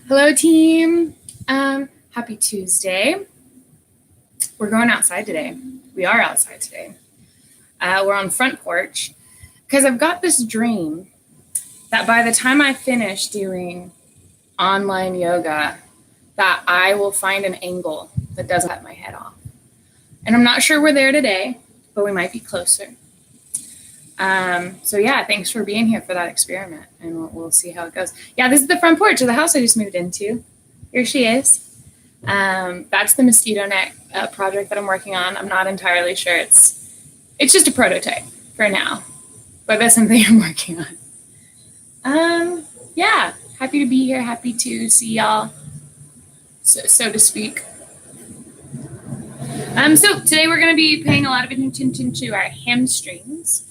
Hello, team. Happy Tuesday. We're going outside today. We are outside today. We're on front porch because I've got this dream that by the time I finish doing online yoga, that I will find an angle that doesn't cut my head off. And I'm not sure we're there today, but we might be closer. So yeah, thanks for being here for that experiment, and we'll see how it goes. Yeah, this is the front porch of the house I just moved into. Here she is. That's the mosquito net project that I'm working on. I'm not entirely sure. It's just a prototype for now, but that's something I'm working on. Yeah, happy to be here. Happy to see y'all, so to speak. So today we're going to be paying a lot of attention to our hamstrings.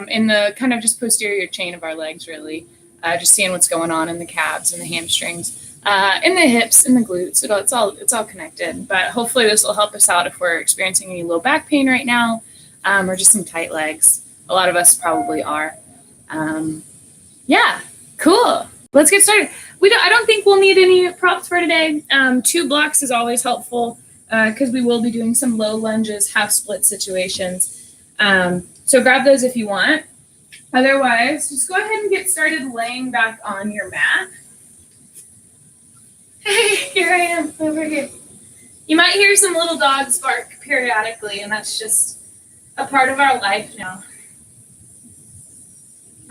In the kind of just posterior chain of our legs, really. Just seeing what's going on in the calves and the hamstrings, in the hips and the glutes. It's all connected. But hopefully this will help us out if we're experiencing any low back pain right now, or just some tight legs. A lot of us probably are. Yeah, cool. Let's get started. I don't think we'll need any props for today. 2 blocks is always helpful because we will be doing some low lunges, half split situations. So grab those if you want. Otherwise, just go ahead and get started laying back on your mat. Hey, here I am over here. You might hear some little dogs bark periodically, and that's just a part of our life now.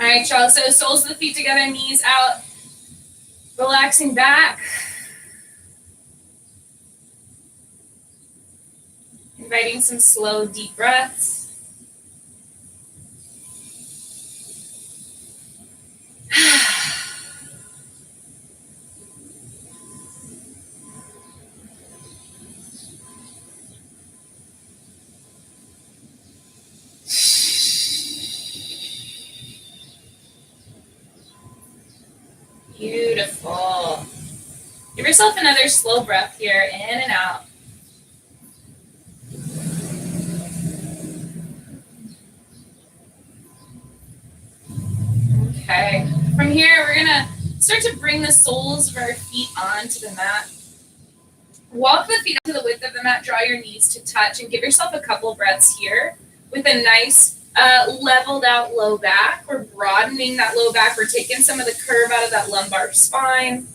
All right, y'all. So soles of the feet together, knees out, relaxing back. Inviting some slow, deep breaths. Beautiful. Give yourself another slow breath here, in and out. Okay. From here, we're going to start to bring the soles of our feet onto the mat. Walk the feet to the width of the mat, draw your knees to touch, and give yourself a couple breaths here with a nice leveled out low back. We're broadening that low back. We're taking some of the curve out of that lumbar spine.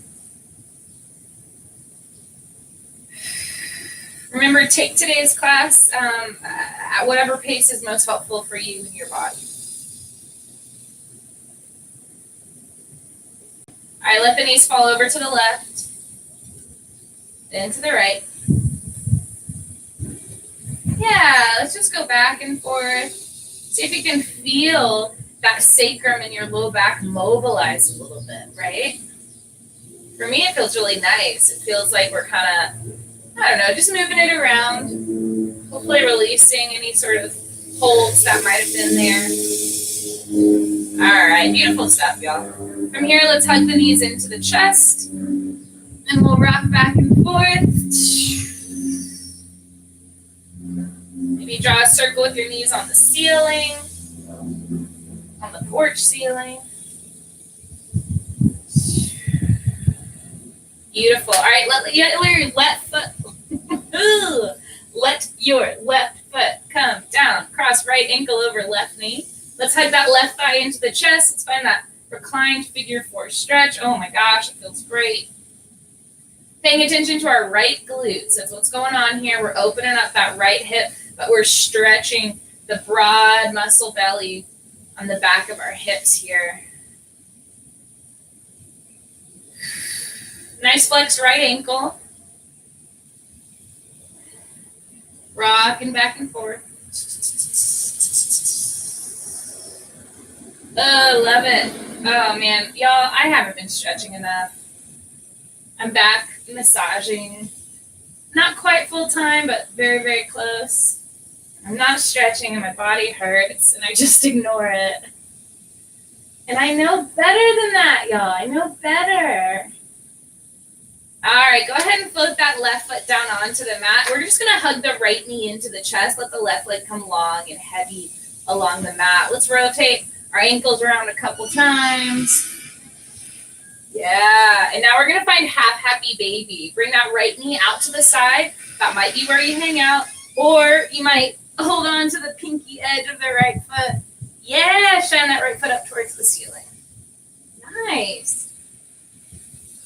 Remember, take today's class at whatever pace is most helpful for you and your body. All right, let the knees fall over to the left, then to the right. Yeah, let's just go back and forth. See if you can feel that sacrum in your low back mobilize a little bit, right? For me, it feels really nice. It feels like we're kind of, I don't know, just moving it around, hopefully releasing any sort of holds that might have been there. All right, beautiful stuff, y'all. From here, let's hug the knees into the chest, and we'll rock back and forth. Maybe draw a circle with your knees on the ceiling, on the porch ceiling. Beautiful. All right, let your left foot, let your left foot come down. Cross right ankle over left knee. Let's hug that left thigh into the chest. Let's find that reclined figure 4 stretch. Oh my gosh, it feels great. Paying attention to our right glutes. That's what's going on here. We're opening up that right hip, but we're stretching the broad muscle belly on the back of our hips here. Nice flex right ankle. Rocking back and forth. Oh, love it. Oh, man. Y'all, I haven't been stretching enough. I'm back massaging. Not quite full time, but very, very close. I'm not stretching and my body hurts and I just ignore it. And I know better than that, y'all. I know better. All right, go ahead and float that left foot down onto the mat. We're just going to hug the right knee into the chest. Let the left leg come long and heavy along the mat. Let's rotate our ankles around a couple times. Yeah, and now we're gonna find half happy baby. Bring that right knee out to the side. That might be where you hang out, or you might hold on to the pinky edge of the right foot. Yeah, shine that right foot up towards the ceiling. Nice.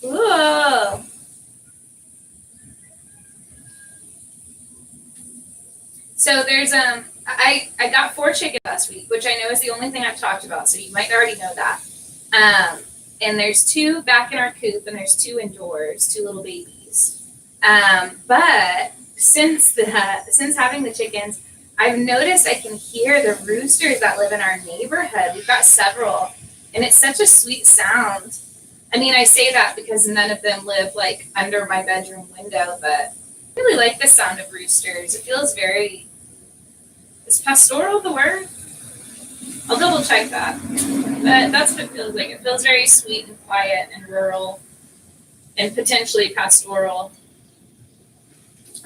Cool. So there's I got 4 chickens last week, which I know is the only thing I've talked about, so you might already know that. And there's 2 back in our coop, and there's 2 indoors, 2 little babies. But since having the chickens, I've noticed I can hear the roosters that live in our neighborhood. We've got several, and it's such a sweet sound. I mean, I say that because none of them live like under my bedroom window, but I really like the sound of roosters. It feels very, is pastoral the word? I'll double check that. But that's what it feels like. It feels very sweet and quiet and rural and potentially pastoral.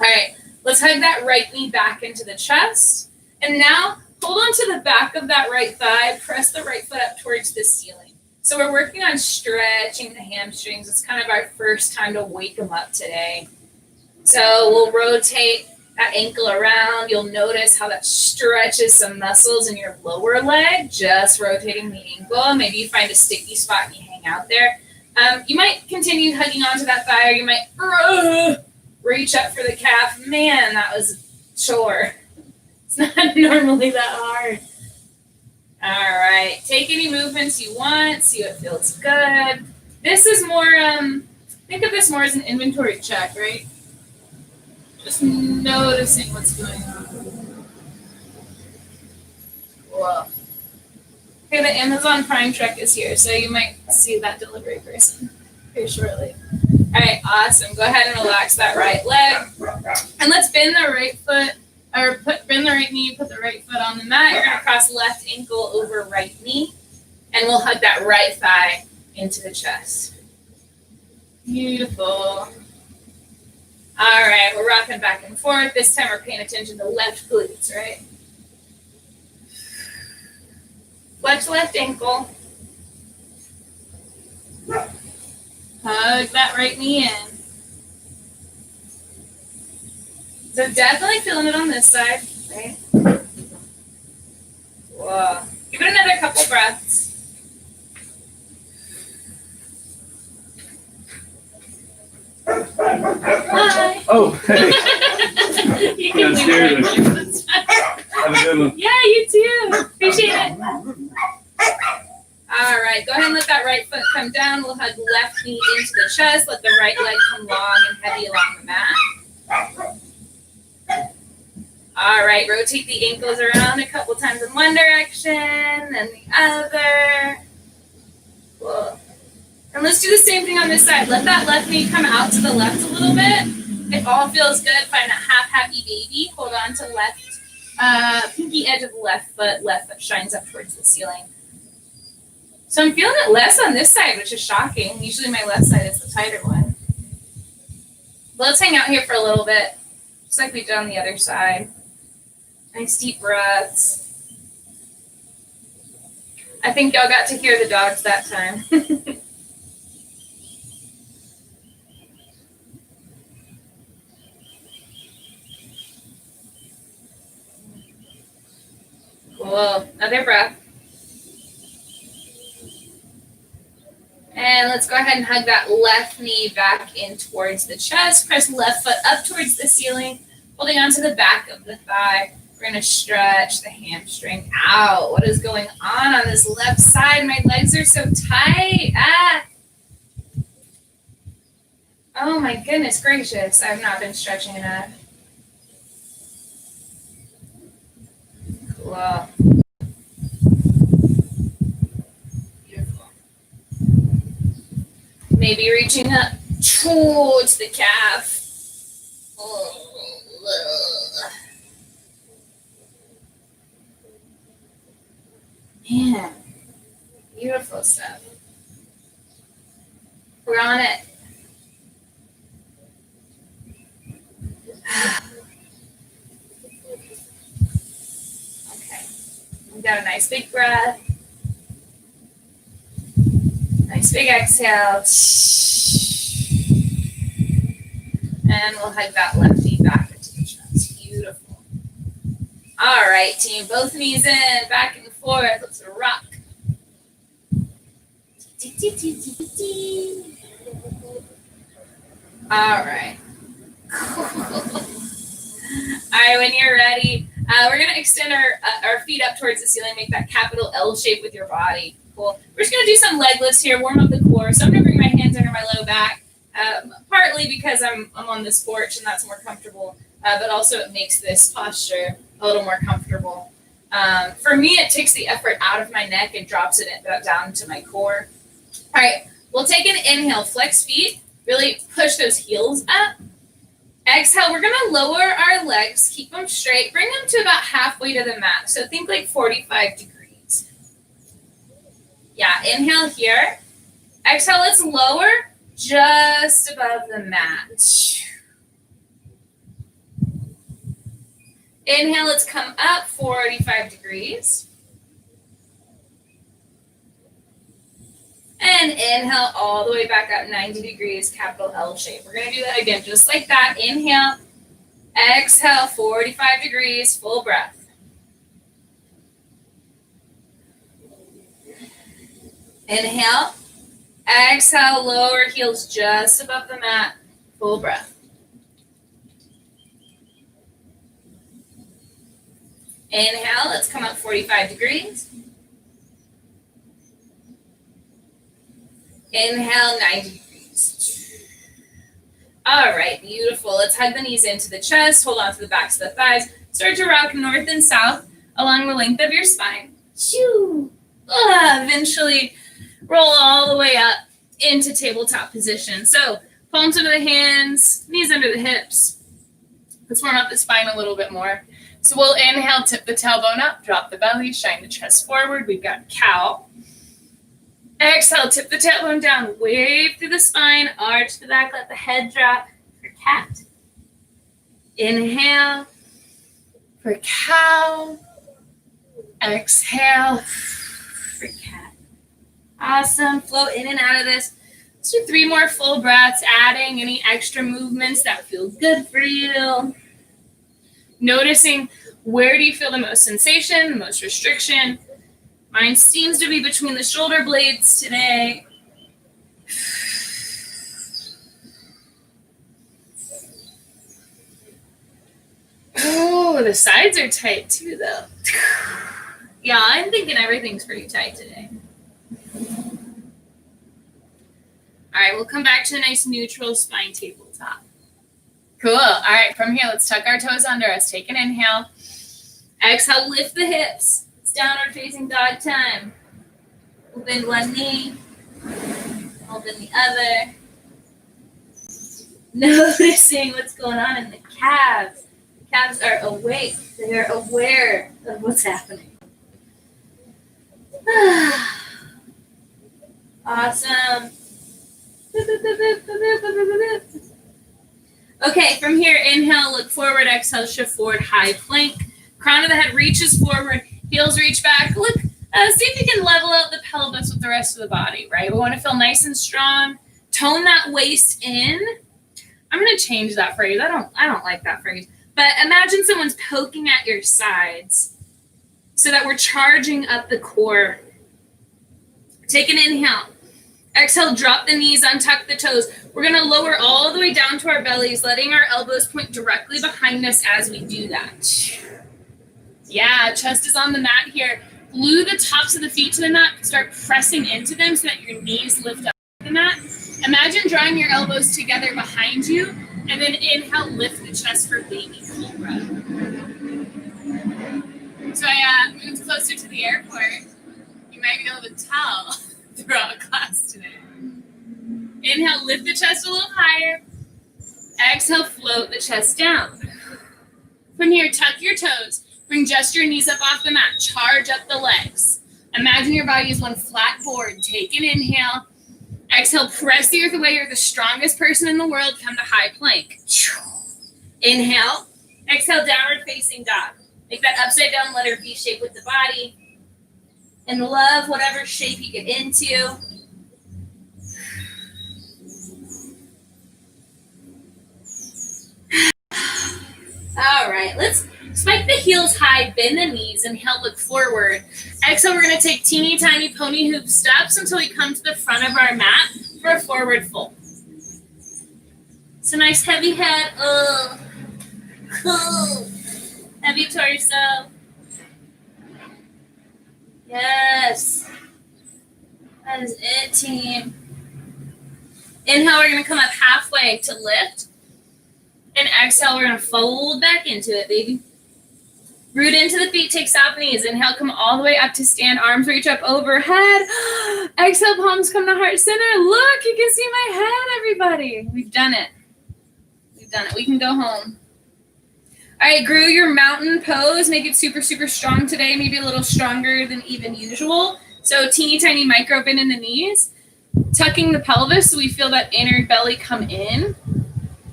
All right, let's hug that right knee back into the chest. And now hold on to the back of that right thigh. Press the right foot up towards the ceiling. So we're working on stretching the hamstrings. It's kind of our first time to wake them up today. So we'll rotate that ankle around. You'll notice how that stretches some muscles in your lower leg, just rotating the ankle. Maybe you find a sticky spot and you hang out there. You might continue hugging onto that thigh, or you might reach up for the calf. Man, that was a chore. It's not normally that hard. All right, take any movements you want, see what feels good. This is more, think of this more as an inventory check, right? Just noticing what's going on. Whoa. Okay, the Amazon Prime truck is here, so you might see that delivery person very shortly. All right, awesome. Go ahead and relax that right leg. And let's bend the right foot, or bend the right knee, put the right foot on the mat. You're gonna cross left ankle over right knee, and we'll hug that right thigh into the chest. Beautiful. All right, we're rocking back and forth. This time we're paying attention to left glutes, right? Flex left ankle. Hug that right knee in. So definitely feeling it on this side, right? Whoa. Give it another couple breaths. Hi. Oh, hey. You can leave it right there. That's fine. Have a good one. Yeah, you too. Appreciate it. All right, go ahead and let that right foot come down. We'll hug left knee into the chest. Let the right leg come long and heavy along the mat. All right, rotate the ankles around a couple times in one direction, then the other. Cool. And let's do the same thing on this side. Let that left knee come out to the left a little bit. It all feels good. Find that half happy baby. Hold on to left, pinky edge of the left foot. Left foot shines up towards the ceiling. So I'm feeling it less on this side, which is shocking. Usually my left side is the tighter one. But let's hang out here for a little bit, just like we did on the other side. Nice deep breaths. I think y'all got to hear the dogs that time. Cool. Another breath. And let's go ahead and hug that left knee back in towards the chest. Press left foot up towards the ceiling, holding onto the back of the thigh. We're going to stretch the hamstring out. What is going on this left side? My legs are so tight. Ah. Oh my goodness gracious. I've not been stretching enough. Cool. Beautiful. Maybe reaching up towards the calf. Man, beautiful stuff. We're on it. Okay. We got a nice big breath. Nice Nice big exhale. And we'll hug that left knee back into the chest. Beautiful. All right, team. Both knees in, back and forth. Let's rock. All right. Cool. All right, when you're ready, we're going to extend our feet up towards the ceiling, make that capital L shape with your body. Cool. We're just going to do some leg lifts here, warm up the core. So I'm going to bring my hands under my low back, partly because I'm on this porch and that's more comfortable, but also it makes this posture a little more comfortable. For me, it takes the effort out of my neck and drops it down to my core. All right, we'll take an inhale, flex feet, really push those heels up. Exhale, we're going to lower our legs, keep them straight, bring them to about halfway to the mat. So think like 45 degrees. Yeah, inhale here. Exhale, let's lower just above the mat. Inhale, let's come up 45 degrees. And inhale all the way back up 90 degrees, capital L shape. We're going to do that again, just like that. Inhale, exhale, 45 degrees, full breath. Inhale, exhale, lower heels just above the mat, full breath. Inhale, let's come up 45 degrees. Inhale, 90 degrees. All right, beautiful. Let's hug the knees into the chest, hold on to the backs of the thighs. Start to rock north and south along the length of your spine. Eventually roll all the way up into tabletop position. So palms under the hands, knees under the hips. Let's warm up the spine a little bit more. So we'll inhale, tip the tailbone up, drop the belly, shine the chest forward. We've got cow. Exhale, tip the tailbone down, wave through the spine, arch the back, let the head drop for cat. Inhale for cow. Exhale for cat. Awesome. Float in and out of this. Let's do 3 more full breaths, adding any extra movements that feel good for you. Noticing where do you feel the most sensation, the most restriction. Mine seems to be between the shoulder blades today. Oh, the sides are tight too, though. Yeah, I'm thinking everything's pretty tight today. All right, we'll come back to a nice neutral spine tabletop. Cool. All right, from here, let's tuck our toes under us. Take an inhale. Exhale, lift the hips. Downward facing dog time. We'll bend one knee, we'll bend the other. Noticing what's going on in the calves. The calves are awake. They're aware of what's happening. Awesome. Okay, from here, inhale, look forward, exhale, shift forward, high plank. Crown of the head reaches forward. Heels reach back. Look, see if you can level out the pelvis with the rest of the body, right? We want to feel nice and strong. Tone that waist in. I'm going to change that phrase. I don't like that phrase. But imagine someone's poking at your sides so that we're charging up the core. Take an inhale. Exhale, drop the knees, untuck the toes. We're going to lower all the way down to our bellies, letting our elbows point directly behind us as we do that. Yeah, chest is on the mat here. Glue the tops of the feet to the mat. Start pressing into them so that your knees lift up the mat. Imagine drawing your elbows together behind you, and then inhale, lift the chest for baby cobra. So I moved closer to the airport. You might be able to tell throughout class today. Inhale, lift the chest a little higher. Exhale, float the chest down. From here, tuck your toes. Bring just your knees up off the mat. Charge up the legs. Imagine your body is one flat board. Take an inhale. Exhale, press the earth away. You're the strongest person in the world. Come to high plank. Inhale. Exhale, downward facing dog. Make that upside down letter V shape with the body. And love whatever shape you get into. All right, let's spike the heels high, bend the knees, inhale, look forward. Exhale, we're gonna take teeny tiny pony hoop steps until we come to the front of our mat for a forward fold. So nice heavy head, cool. Heavy torso. Yes. That is it, team. Inhale, we're gonna come up halfway to lift. And exhale, we're gonna fold back into it, baby. Root into the feet, take soft knees. Inhale, come all the way up to stand, arms reach up overhead. Exhale, palms come to heart center. Look, you can see my head, everybody. We've done it. We've done it. We can go home. All right, grew your mountain pose. Make it super, super strong today. Maybe a little stronger than even usual. So teeny tiny micro bend in the knees. Tucking the pelvis so we feel that inner belly come in.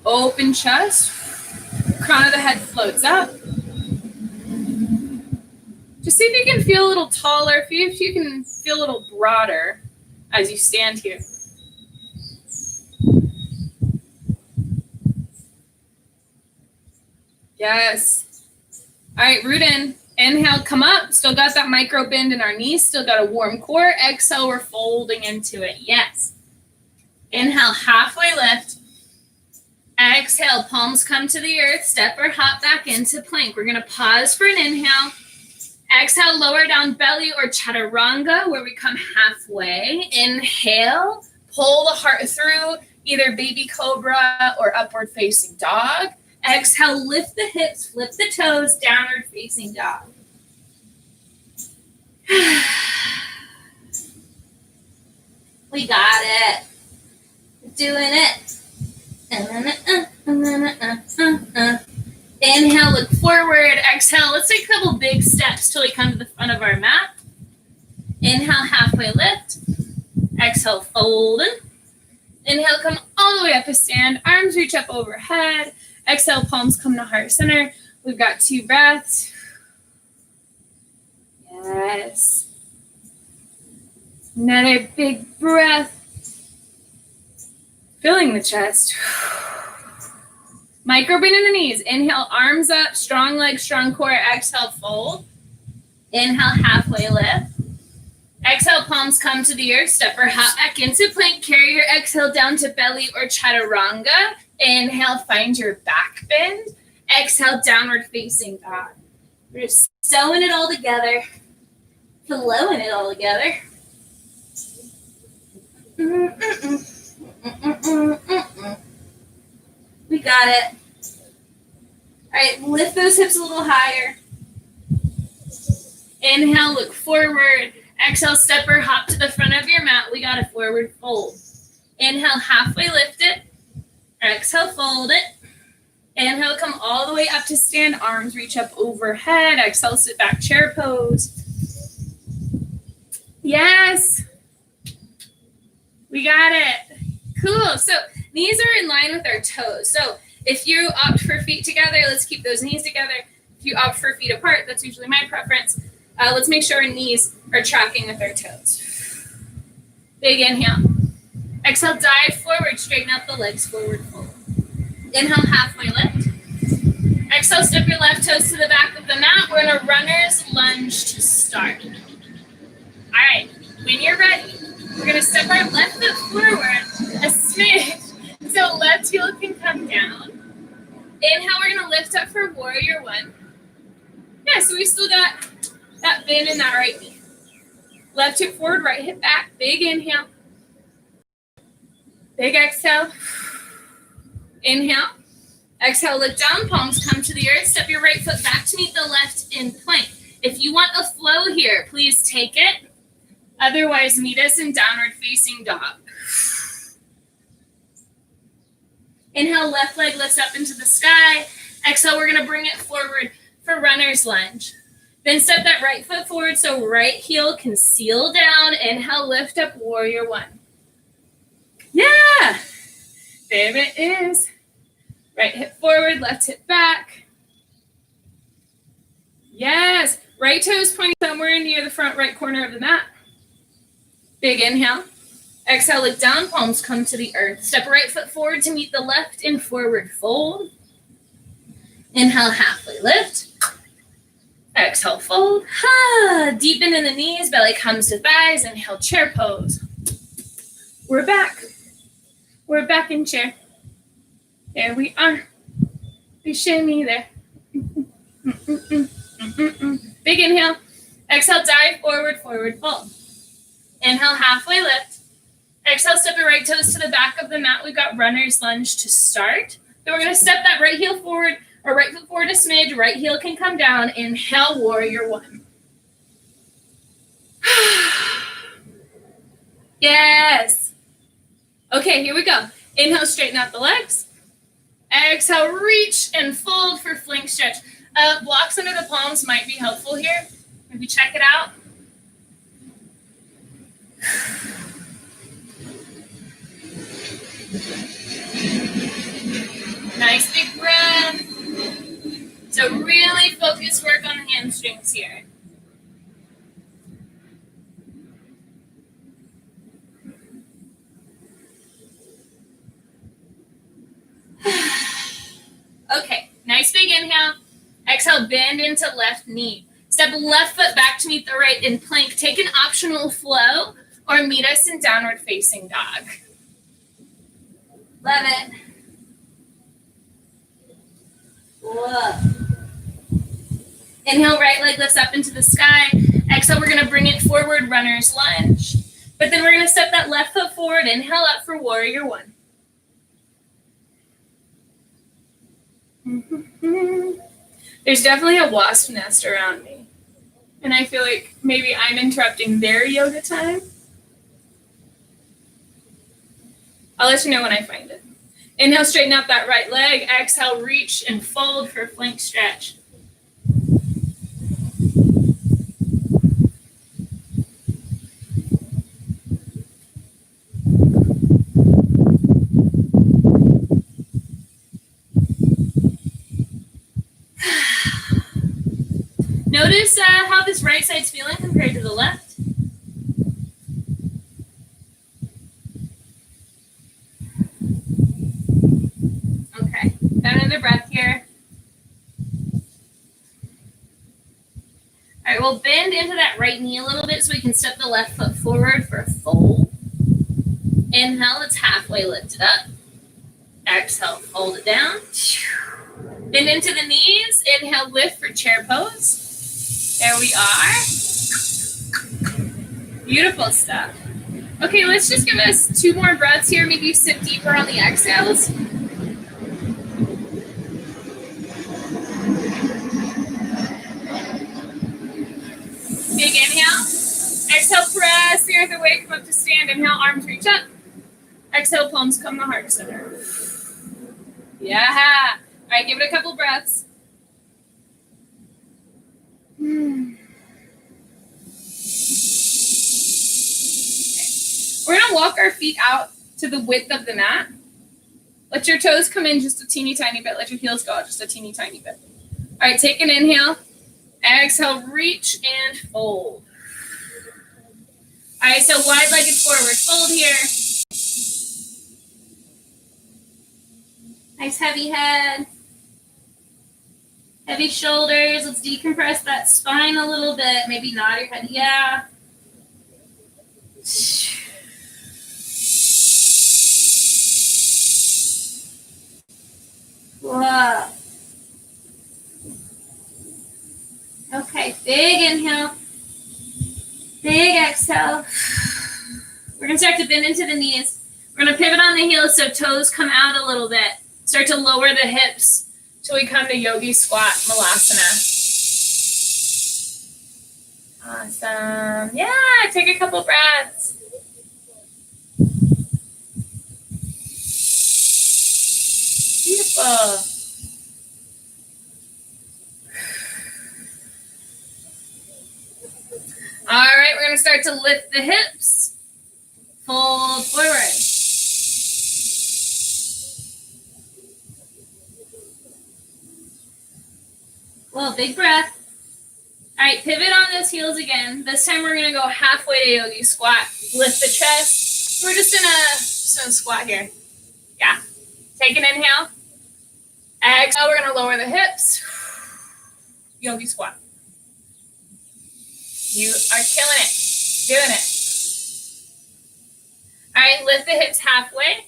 Open chest. Crown of the head floats up. Just see if you can feel a little taller, if you can feel a little broader as you stand here. Yes. All right, root in. Inhale, come up. Still got that micro bend in our knees. Still got a warm core. Exhale, we're folding into it. Yes. Inhale, halfway lift. Exhale, palms come to the earth. Step or hop back into plank. We're going to pause for an inhale. Exhale, lower down belly or chaturanga, where we come halfway. Inhale, pull the heart through, either baby cobra or upward facing dog. Exhale, lift the hips, flip the toes, downward facing dog. We got it. Doing it. Inhale, look forward. Exhale, let's take a couple big steps till we come to the front of our mat. Inhale, halfway lift. Exhale, fold. Inhale, come all the way up a stand. Arms reach up overhead. Exhale, palms come to heart center. We've got 2 breaths. Yes. Another big breath. Filling the chest. Micro bend in the knees. Inhale, arms up, strong legs, strong core. Exhale, fold. Inhale, halfway lift. Exhale, palms come to the earth. Step or hop back into plank. Carry your exhale down to belly or chaturanga. Inhale, find your back bend. Exhale, downward facing dog. We're just sewing it all together. Flowing it all together. We got it. All right, lift those hips a little higher. Inhale, look forward. Exhale, step or hop to the front of your mat. We got a forward fold. Inhale, halfway lift it. Exhale, fold it. Inhale, come all the way up to stand. Arms reach up overhead. Exhale, sit back, chair pose. Yes. We got it. Cool. So knees are in line with our toes. So if you opt for feet together, let's keep those knees together. If you opt for feet apart, that's usually my preference. Let's make sure our knees are tracking with our toes. Big inhale. Exhale, dive forward, straighten out the legs, forward fold. Inhale, halfway lift. Exhale, step your left toes to the back of the mat. We're in a runner's lunge to start. All right, when you're ready, we're gonna step our left foot forward a smidge so left heel can come down. Inhale, we're gonna lift up for warrior 1. Yeah, so we still got that bend in that right knee. Left hip forward, right hip back. Big inhale. Big exhale. Inhale. Exhale, look down, palms come to the earth. Step your right foot back to meet the left in plank. If you want a flow here, please take it. Otherwise, meet us in downward facing dog. Inhale, left leg lifts up into the sky. Exhale, we're gonna bring it forward for runner's lunge. Then step that right foot forward so right heel can seal down. Inhale, lift up, warrior 1. Yeah, there it is. Right hip forward, left hip back. Yes, right toes pointing somewhere near the front right corner of the mat. Big inhale. Exhale, look down, palms come to the earth. Step right foot forward to meet the left in forward fold. Inhale, halfway lift. Exhale, fold. Deepen in the knees, belly comes to thighs. Inhale, chair pose. We're back. We're back in chair. There we are. We shimmy there. Big inhale. Exhale, dive forward, forward fold. Inhale, halfway lift. Exhale, step the right toes to the back of the mat. We've got runner's lunge to start. Then we're going to step that right heel forward, or right foot forward a smidge. Right heel can come down. Inhale, warrior one. Yes. Okay, here we go. Inhale, straighten out the legs. Exhale, reach and fold for flank stretch. Blocks under the palms might be helpful here. Maybe check it out. Nice big breath. So really focus work on the hamstrings here. Okay, nice big inhale. Exhale, bend into left knee. Step left foot back to meet the right in plank. Take an optional flow or meet us in downward facing dog. Love it. Whoa. Inhale, right leg lifts up into the sky. Exhale, we're going to bring it forward, runner's lunge. But then we're going to step that left foot forward. Inhale up for warrior one. There's definitely a wasp nest around me. And I feel like maybe I'm interrupting their yoga time. I'll let you know when I find it. Inhale, straighten out that right leg. Exhale, reach and fold for flank stretch. Notice how this right side's feeling compared to the left. Okay, got another breath here. All right, we'll bend into that right knee a little bit so we can step the left foot forward for a fold. Inhale, let's halfway lift it up. Exhale, fold it down. Bend into the knees. Inhale, lift for chair pose. There we are. Beautiful stuff. Okay, let's just give us 2 more breaths here. Maybe sit deeper on the exhales. Big inhale. Exhale, press the earth away, come up to stand. Inhale, arms reach up. Exhale, palms come to heart center. Yeah. All right, give it a couple breaths. Okay. We're going to walk our feet out to the width of the mat. Let your toes come in just a teeny tiny bit. Let your heels go out just a teeny tiny bit. All right, take an inhale. Exhale, reach and fold. All right, so wide-legged forward fold here. Nice heavy head. Heavy shoulders. Let's decompress that spine a little bit. Maybe nod your head. Yeah. Whoa. Okay, big inhale. Big exhale. We're going to start to bend into the knees. We're going to pivot on the heels so toes come out a little bit. Start to lower the hips till we come to yogi squat, malasana. Awesome. Yeah, take a couple breaths. Beautiful. All right, we're going to start to lift the hips. Fold forward. Well, big breath. All right, pivot on those heels again. This time we're going to go halfway to yogi squat. Lift the chest. We're just in a squat here. Yeah. Take an inhale. Exhale, we're going to lower the hips. Yogi squat. You are killing it. Doing it. All right, lift the hips halfway.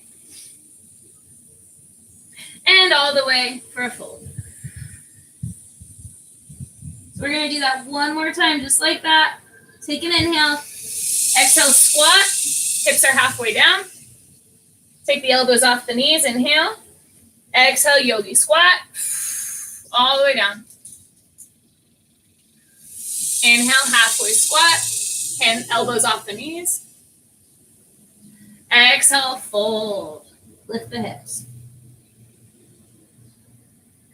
And all the way for a fold. So we're going to do that one more time, just like that. Take an inhale. Exhale, squat. Hips are halfway down. Take the elbows off the knees. Inhale. Exhale, yogi squat. All the way down. Inhale, halfway squat. Hand elbows off the knees. Exhale, fold. Lift the hips.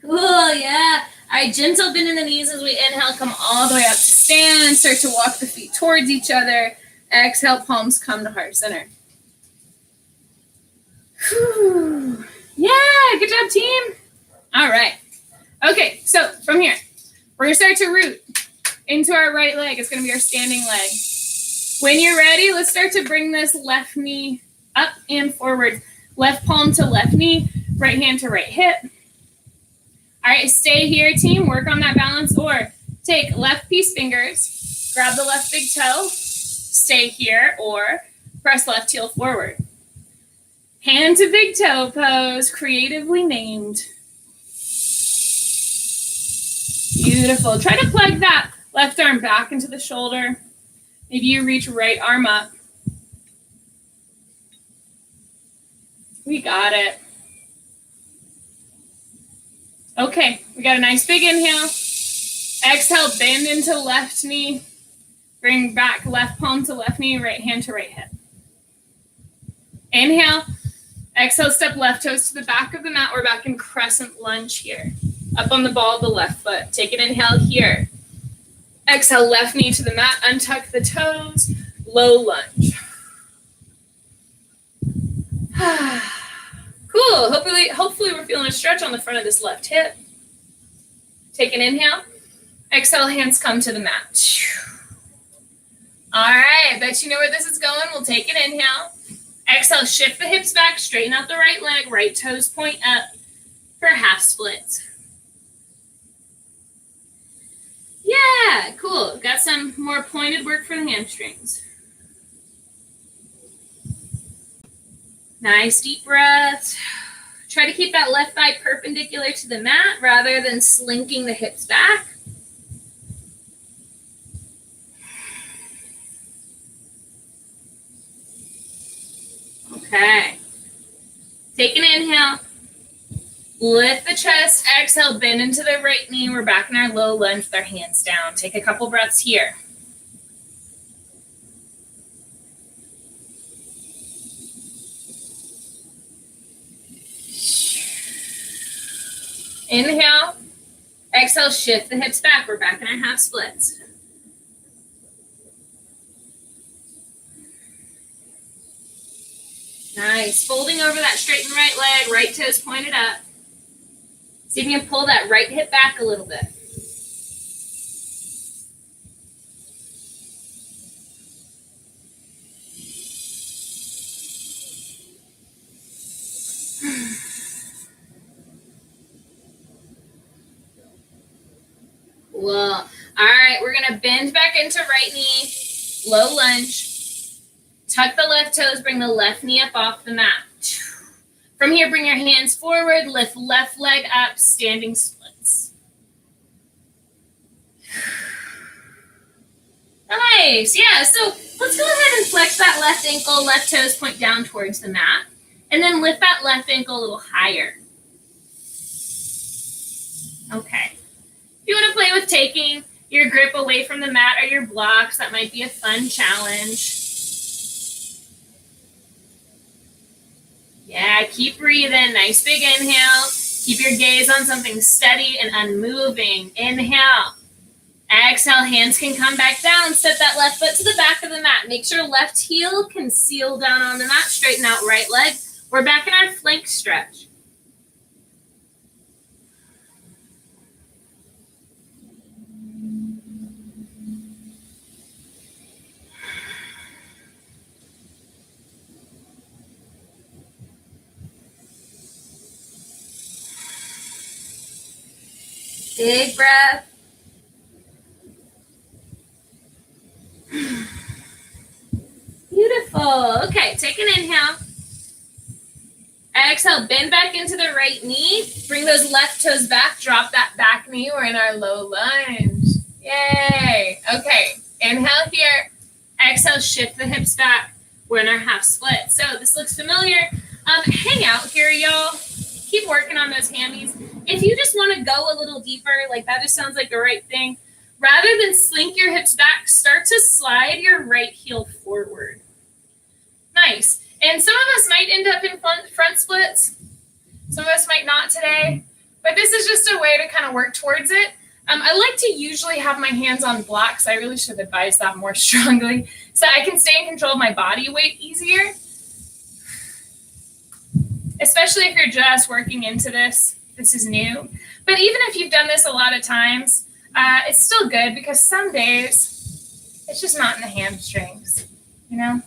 Cool, yeah. All right, gentle bend in the knees as we inhale. Come all the way up to stand. Start to walk the feet towards each other. Exhale, palms come to heart center. Whew. Yeah, good job, team. All right. Okay, so from here, we're going to start to root into our right leg. It's going to be our standing leg. When you're ready, let's start to bring this left knee up and forward. Left palm to left knee, right hand to right hip. All right, stay here, team. Work on that balance. Or take left piece fingers, grab the left big toe, stay here, or press left heel forward. Hand to big toe pose, creatively named. Beautiful. Try to plug that left arm back into the shoulder. Maybe you reach right arm up. We got it. Okay, we got a nice big inhale. Exhale, bend into left knee. Bring back left palm to left knee, right hand to right hip. Inhale. Exhale, step left toes to the back of the mat. We're back in crescent lunge here. Up on the ball of the left foot. Take an inhale here. Exhale, left knee to the mat. Untuck the toes. Low lunge. Cool. Hopefully we're feeling a stretch on the front of this left hip. Take an inhale. Exhale, hands come to the mat. All right, I bet you know where this is going. We'll take an inhale. Exhale, shift the hips back, straighten out the right leg, right toes point up for half splits. Yeah, cool. Got some more pointed work for the hamstrings. Nice deep breath. Try to keep that left thigh perpendicular to the mat rather than slinking the hips back. Okay. Take an inhale. Lift the chest. Exhale, bend into the right knee. We're back in our low lunge with our hands down. Take a couple breaths here. Inhale. Exhale, shift the hips back. We're back in our half splits. Nice. Folding over that straightened right leg, right toes pointed up. See if you can pull that right hip back a little bit. Cool. All right, we're going to bend back into right knee, low lunge. Tuck the left toes, bring the left knee up off the mat. From here, bring your hands forward, lift left leg up, standing splits. Nice, yeah, so let's go ahead and flex that left ankle, left toes point down towards the mat, and then lift that left ankle a little higher. Okay. If you want to play with taking your grip away from the mat or your blocks, that might be a fun challenge. Yeah, keep breathing. Nice big inhale. Keep your gaze on something steady and unmoving. Inhale. Exhale, hands can come back down. Step that left foot to the back of the mat. Make sure left heel can seal down on the mat. Straighten out right leg. We're back in our flank stretch. Big breath. Beautiful. Okay, take an inhale. Exhale, bend back into the right knee. Bring those left toes back. Drop that back knee. We're in our low lunge. Yay. Okay, inhale here. Exhale, shift the hips back. We're in our half split. So this looks familiar. Hang out here, y'all. Keep working on those hammies. If you just want to go a little deeper, like that just sounds like the right thing. Rather than slink your hips back, start to slide your right heel forward. Nice. And some of us might end up in front splits. Some of us might not today. But this is just a way to kind of work towards it. I like to usually have my hands on blocks. I really should advise that more strongly so I can stay in control of my body weight easier. Especially if you're just working into this. This is new. But even if you've done this a lot of times, it's still good because some days it's just not in the hamstrings, you know?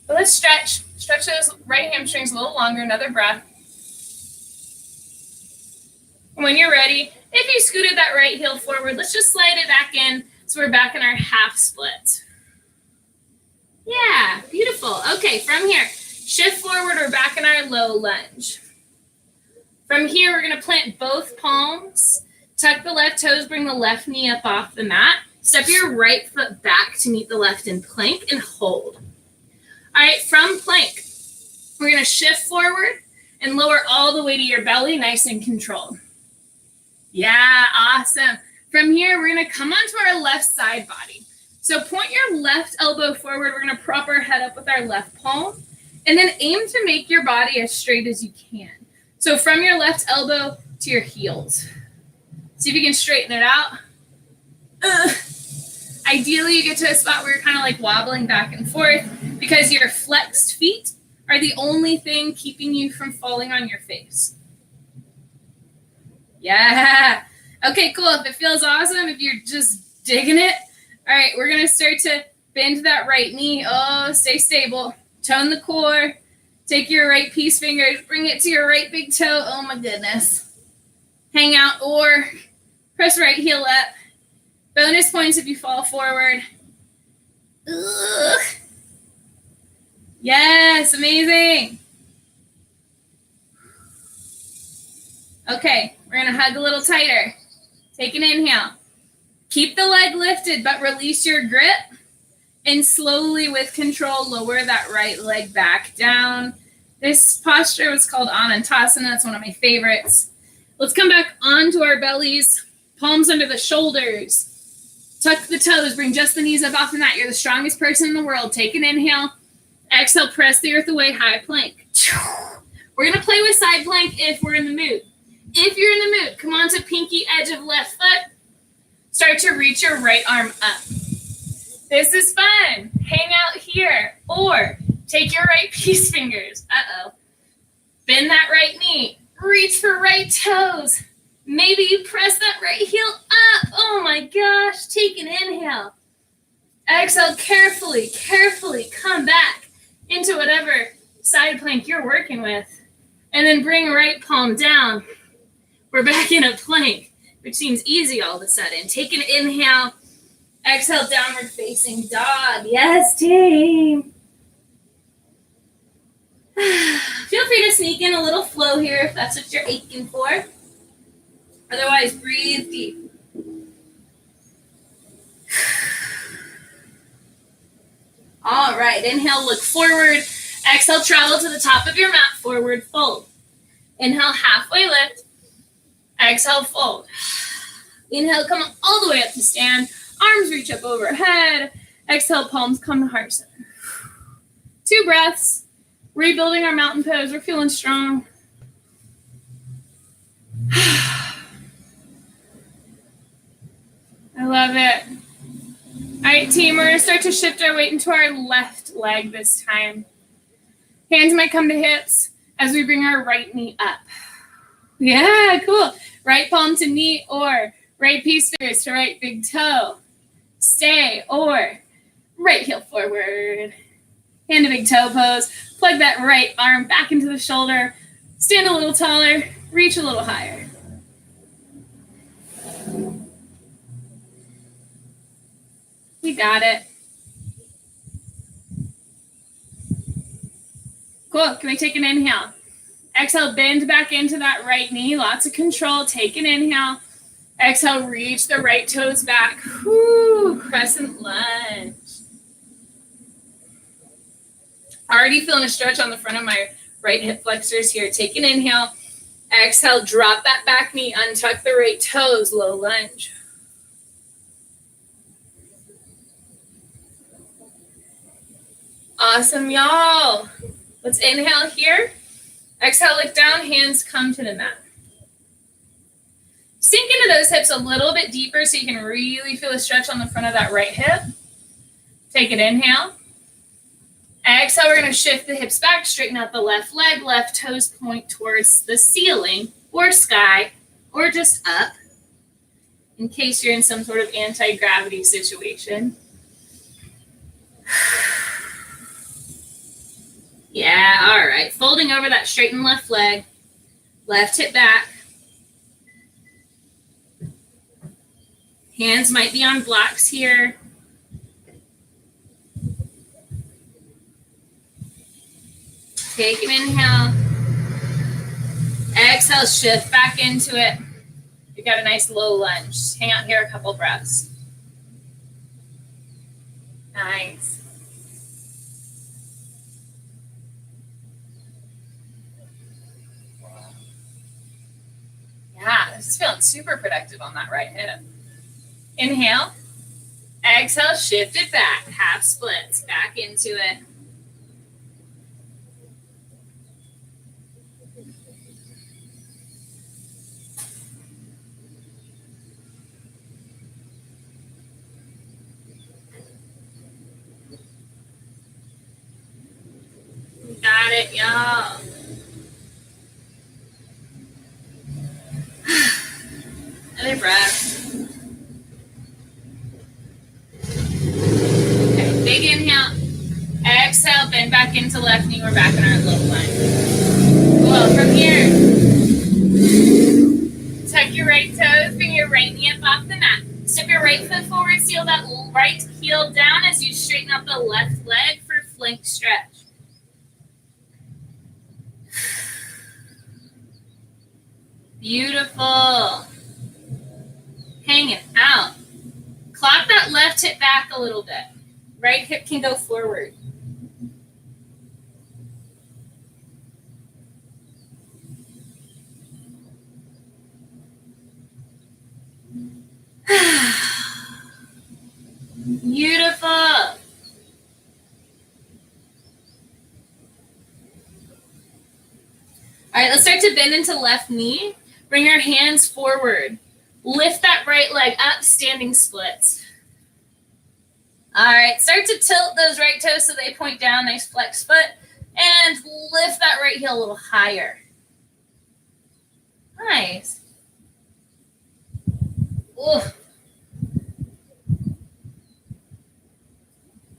But let's stretch those right hamstrings a little longer, another breath. When you're ready, if you scooted that right heel forward, let's just slide it back in so we're back in our half split. Yeah, beautiful. Okay, from here, shift forward, we're back in our low lunge. From here, we're going to plant both palms, tuck the left toes, bring the left knee up off the mat, step your right foot back to meet the left in plank and hold. All right, from plank, we're going to shift forward and lower all the way to your belly, nice and controlled. Yeah, awesome. From here, we're going to come onto our left side body. So point your left elbow forward. We're going to prop our head up with our left palm and then aim to make your body as straight as you can. So from your left elbow to your heels. See if you can straighten it out. Ideally, you get to a spot where you're kind of like wobbling back and forth because your flexed feet are the only thing keeping you from falling on your face. Yeah. Okay, cool. If it feels awesome, if you're just digging it. All right, we're going to start to bend that right knee. Oh, stay stable. Tone the core. Take your right peace fingers. Bring it to your right big toe. Oh, my goodness. Hang out or press right heel up. Bonus points if you fall forward. Ugh. Yes, amazing. Okay, we're going to hug a little tighter. Take an inhale. Keep the leg lifted, but release your grip. And slowly, with control, lower that right leg back down. This posture was called Anantasana. It's one of my favorites. Let's come back onto our bellies. Palms under the shoulders. Tuck the toes. Bring just the knees up off the mat. You're the strongest person in the world. Take an inhale. Exhale, press the earth away, high plank. We're going to play with side plank if we're in the mood. If you're in the mood, come on to pinky edge of left foot. Start to reach your right arm up. This is fun. Hang out here. Or take your right peace fingers. Bend that right knee. Reach for right toes. Maybe you press that right heel up. Oh my gosh. Take an inhale. Exhale, carefully come back into whatever side plank you're working with. And then bring right palm down. We're back in a plank, which seems easy all of a sudden. Take an inhale. Exhale, downward facing dog. Yes, team. Feel free to sneak in a little flow here if that's what you're aching for. Otherwise, breathe deep. All right, inhale, look forward. Exhale, travel to the top of your mat, forward fold. Inhale, halfway lift. Exhale, fold. Inhale, come all the way up to stand. Arms reach up overhead. Exhale, palms come to heart center. 2 breaths. Rebuilding our mountain pose. We're feeling strong. I love it. All right, team, we're going to start to shift our weight into our left leg this time. Hands might come to hips as we bring our right knee up. Yeah, cool. Right palm to knee or right peace fingers to right big toe. Stay or right heel forward. Hand to big toe pose. Plug that right arm back into the shoulder. Stand a little taller. Reach a little higher. You got it. Cool. Can we take an inhale? Exhale, bend back into that right knee. Lots of control. Take an inhale. Exhale, reach the right toes back. Whoo, crescent lunge. Already feeling a stretch on the front of my right hip flexors here. Take an inhale. Exhale, drop that back knee. Untuck the right toes. Low lunge. Awesome, y'all. Let's inhale here. Exhale, look down. Hands come to the mat. Sink into those hips a little bit deeper so you can really feel a stretch on the front of that right hip. Take an inhale. Exhale, we're going to shift the hips back, straighten out the left leg, left toes point towards the ceiling or sky or just up in case you're in some sort of anti-gravity situation. Yeah, all right. Folding over that straightened left leg, left hip back. Hands might be on blocks here. Take an inhale. Exhale, shift back into it. You've got a nice low lunge. Just hang out here a couple breaths. Nice. Yeah, this is feeling super productive on that right hip. Inhale. Exhale, shift it back. Half splits. Back into it. Got it, y'all. Another breath. Okay, big inhale. Exhale, bend back into left knee. We're back in our low lunge. Cool. From here, tuck your right toes, bring your right knee up off the mat. Step your right foot forward, seal that right heel down as you straighten out the left leg for flank stretch. Beautiful. Hang it out. Clock that left hip back a little bit. Right hip can go forward. Beautiful. All right, let's start to bend into left knee. Bring your hands forward. Lift that right leg up, standing splits. All right, start to tilt those right toes so they point down, nice flex foot, and lift that right heel a little higher. Nice. Ooh.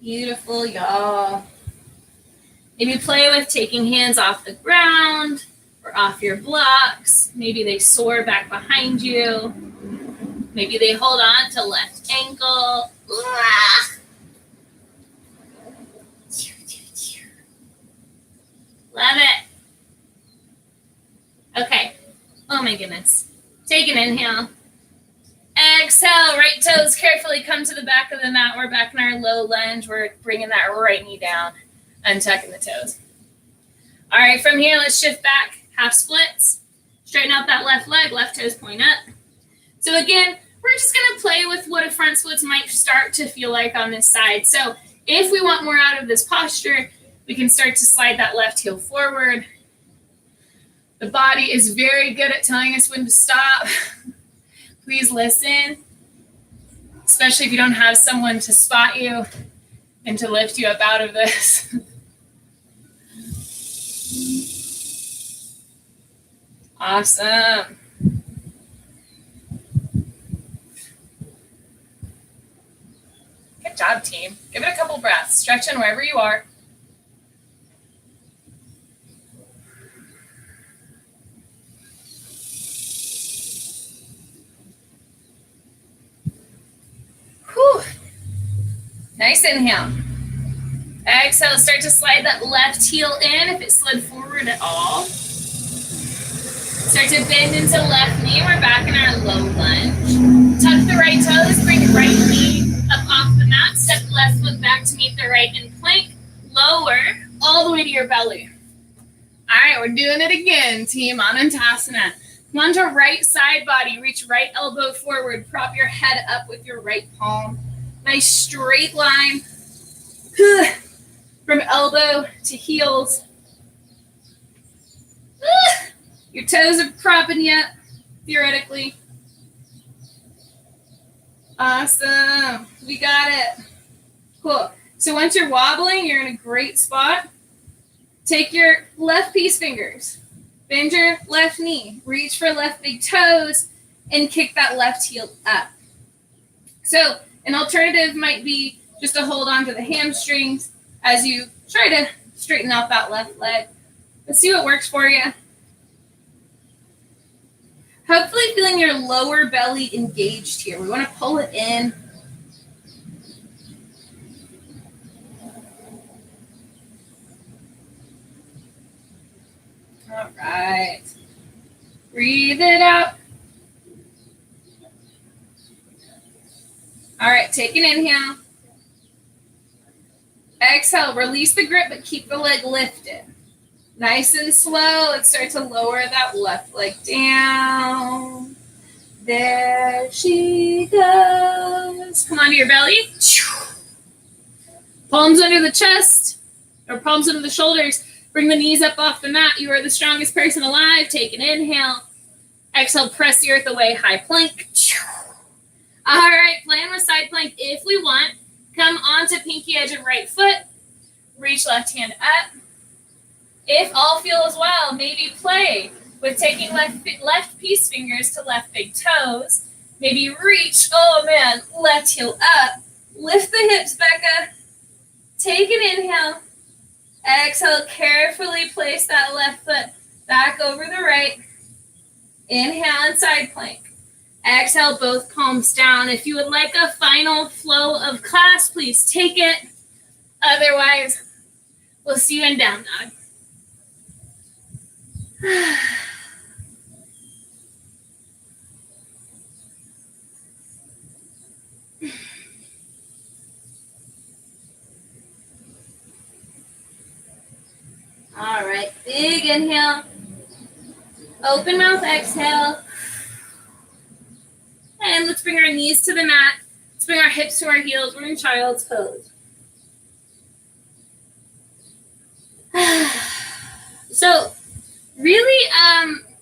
Beautiful, y'all. Maybe play with taking hands off the ground or off your blocks. Maybe they soar back behind you. Maybe they hold on to left ankle. Love it. Okay. Oh my goodness. Take an inhale. Exhale. Right toes carefully come to the back of the mat. We're back in our low lunge. We're bringing that right knee down. Untucking the toes. All right, from here, let's shift back. Half splits. Straighten out that left leg. Left toes point up. So again, we're just going to play with what a front splits might start to feel like on this side. So if we want more out of this posture, we can start to slide that left heel forward. The body is very good at telling us when to stop. Please listen, especially if you don't have someone to spot you and to lift you up out of this. Awesome. Good job, team. Give it a couple breaths. Stretch in wherever you are. Nice inhale. Exhale, start to slide that left heel in if it slid forward at all. Start to bend into left knee. We're back in our low lunge. Tuck the right toes, bring right knee up off the mat. Step left foot back to meet the right in plank. Lower all the way to your belly. All right, we're doing it again, team. Anantasana. Come on to right side body. Reach right elbow forward. Prop your head up with your right palm. Nice straight line from elbow to heels. Your toes are propping you up, theoretically. Awesome. We got it. Cool. So once you're wobbling, you're in a great spot. Take your left peace fingers. Bend your left knee. Reach for left big toes and kick that left heel up. So an alternative might be just to hold on to the hamstrings as you try to straighten out that left leg. Let's see what works for you. Hopefully feeling your lower belly engaged here. We want to pull it in. All right. Breathe it out. All right, take an inhale. Exhale, release the grip, but keep the leg lifted. Nice and slow. Let's start to lower that left leg down. There she goes. Come onto your belly. Palms under the chest or palms under the shoulders. Bring the knees up off the mat. You are the strongest person alive. Take an inhale. Exhale, press the earth away. High plank. All right, plan with side plank if we want. Come onto pinky edge of right foot. Reach left hand up. If all feels well, maybe play with taking left peace fingers to left big toes. Maybe reach, oh man, left heel up. Lift the hips back up. Take an inhale. Exhale, carefully place that left foot back over the right. Inhale and side plank. Exhale, both palms down. If you would like a final flow of class, please take it. Otherwise, we'll see you in down dog. All right, big inhale. Open mouth, exhale. And let's bring our knees to the mat. Let's bring our hips to our heels. We're in child's pose. So really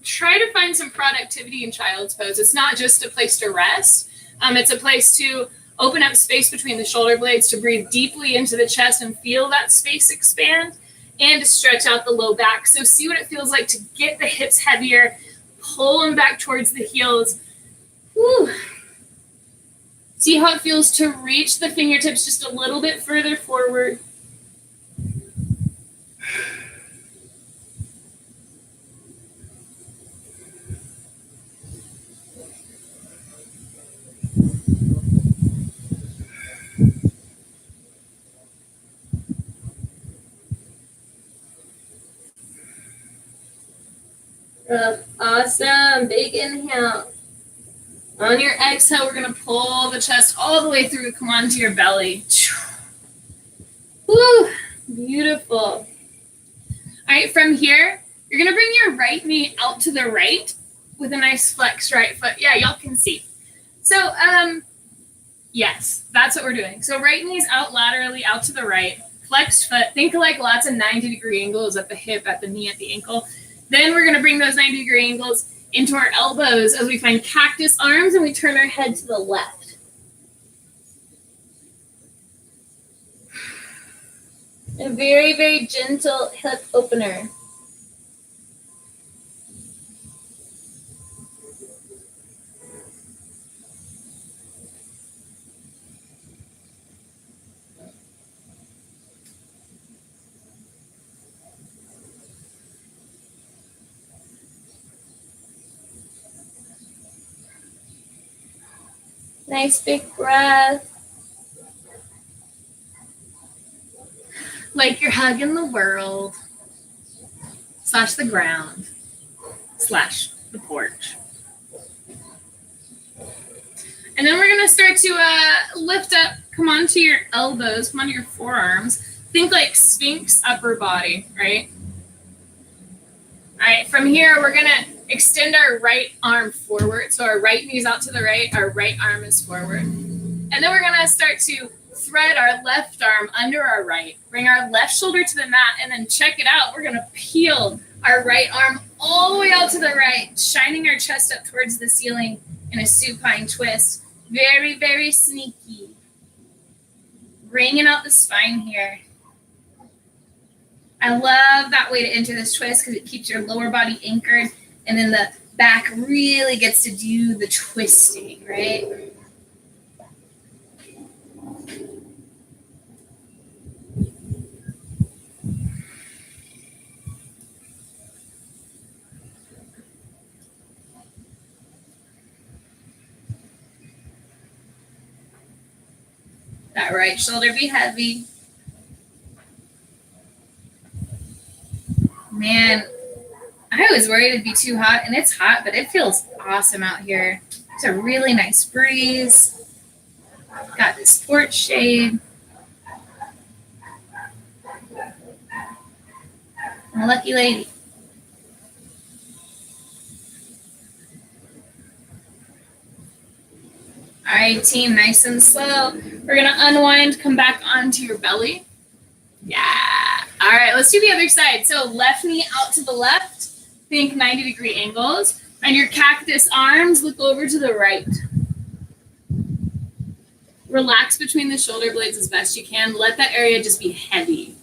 try to find some productivity in child's pose. It's not just a place to rest. It's a place to open up space between the shoulder blades, to breathe deeply into the chest and feel that space expand, and to stretch out the low back. So see what it feels like to get the hips heavier, pull them back towards the heels. Woo. See how it feels to reach the fingertips just a little bit further forward. Awesome. Big inhale. On your exhale, we're going to pull the chest all the way through. Come on to your belly. Woo. Beautiful. All right, from here, you're going to bring your right knee out to the right with a nice flex right foot. Yeah, y'all can see. So, yes, that's what we're doing. So right knee's out laterally, out to the right. Flexed foot. Think of like lots of 90-degree angles at the hip, at the knee, at the ankle. Then we're going to bring those 90-degree angles into our elbows as we find cactus arms and we turn our head to the left. A very, very gentle hip opener. Nice big breath. like you're hugging the world, slash the ground, slash the porch. And then we're going to start to lift up, come onto your elbows, come onto your forearms. Think like Sphinx upper body, right? All right, from here, we're going to extend our right arm forward. So our right knee's out to the right, our right arm is forward. And then we're going to start to thread our left arm under our right, bring our left shoulder to the mat, and then check it out. We're going to peel our right arm all the way out to the right, shining our chest up towards the ceiling in a supine twist. Very, very sneaky. Bringing out the spine here. I love that way to enter this twist because it keeps your lower body anchored, and then the back really gets to do the twisting, right? That right shoulder be heavy. Man, I was worried it'd be too hot, and it's hot, but it feels awesome out here. It's a really nice breeze. Got this porch shade. I'm a lucky lady. All right, team, nice and slow. We're going to unwind, come back onto your belly. Yeah. All right, let's do the other side. So left knee out to the left. Think 90-degree angles. And your cactus arms, look over to the right. Relax between the shoulder blades as best you can. Let that area just be heavy.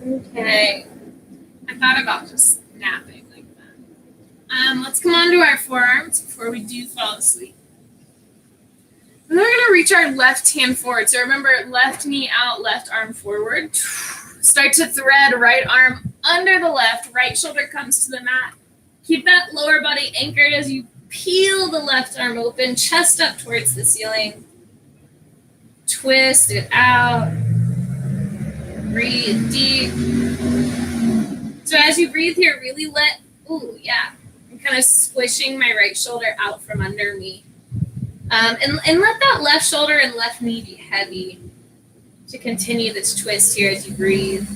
Okay. I thought about just napping like that. Let's come onto our forearms before we do fall asleep. And then we're going to reach our left hand forward. So remember, left knee out, left arm forward. Start to thread right arm under the left. Right shoulder comes to the mat. Keep that lower body anchored as you peel the left arm open, chest up towards the ceiling. Twist it out. Breathe deep. So as you breathe here, really let, ooh, yeah. I'm kind of squishing my right shoulder out from under me. And let that left shoulder and left knee be heavy to continue this twist here as you breathe.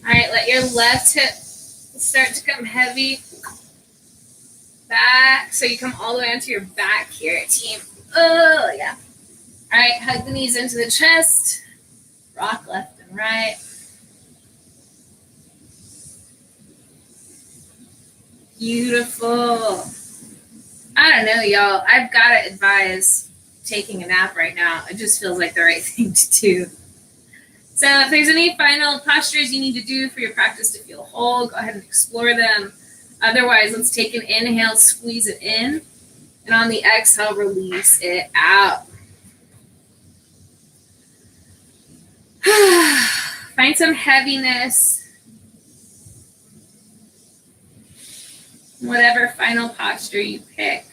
All right, let your left hip start to come heavy back. So you come all the way onto your back here, team. Oh, yeah. All right, hug the knees into the chest. Rock left and right. Beautiful. I don't know, y'all. I've got to advise taking a nap right now. It just feels like the right thing to do. So if there's any final postures you need to do for your practice to feel whole, go ahead and explore them. Otherwise, let's take an inhale, squeeze it in, and on the exhale, release it out. Find some heaviness. Whatever final posture you pick.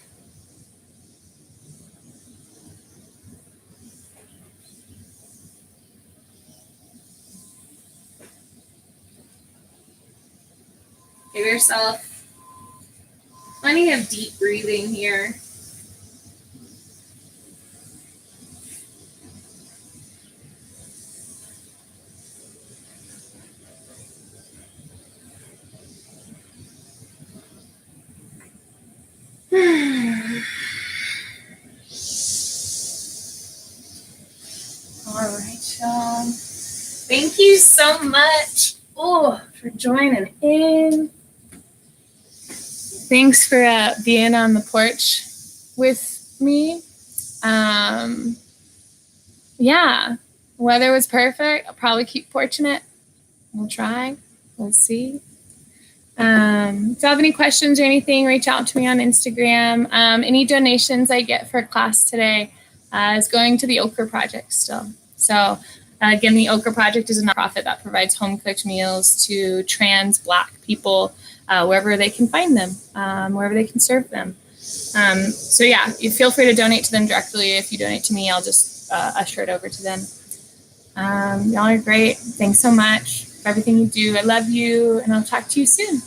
Give yourself plenty of deep breathing here. All right, y'all. Thank you so much for joining in. Thanks for being on the porch with me. Yeah, weather was perfect. I'll probably keep porching it. We'll try. We'll see. If you have any questions or anything, reach out to me on Instagram. Any donations I get for class today is going to the Okra Project still. So again, the Okra Project is a nonprofit that provides home-cooked meals to trans Black people wherever they can find them, wherever they can serve them. So yeah, you feel free to donate to them directly. If you donate to me, I'll just usher it over to them. Y'all are great. Thanks so much for everything you do. I love you, and I'll talk to you soon.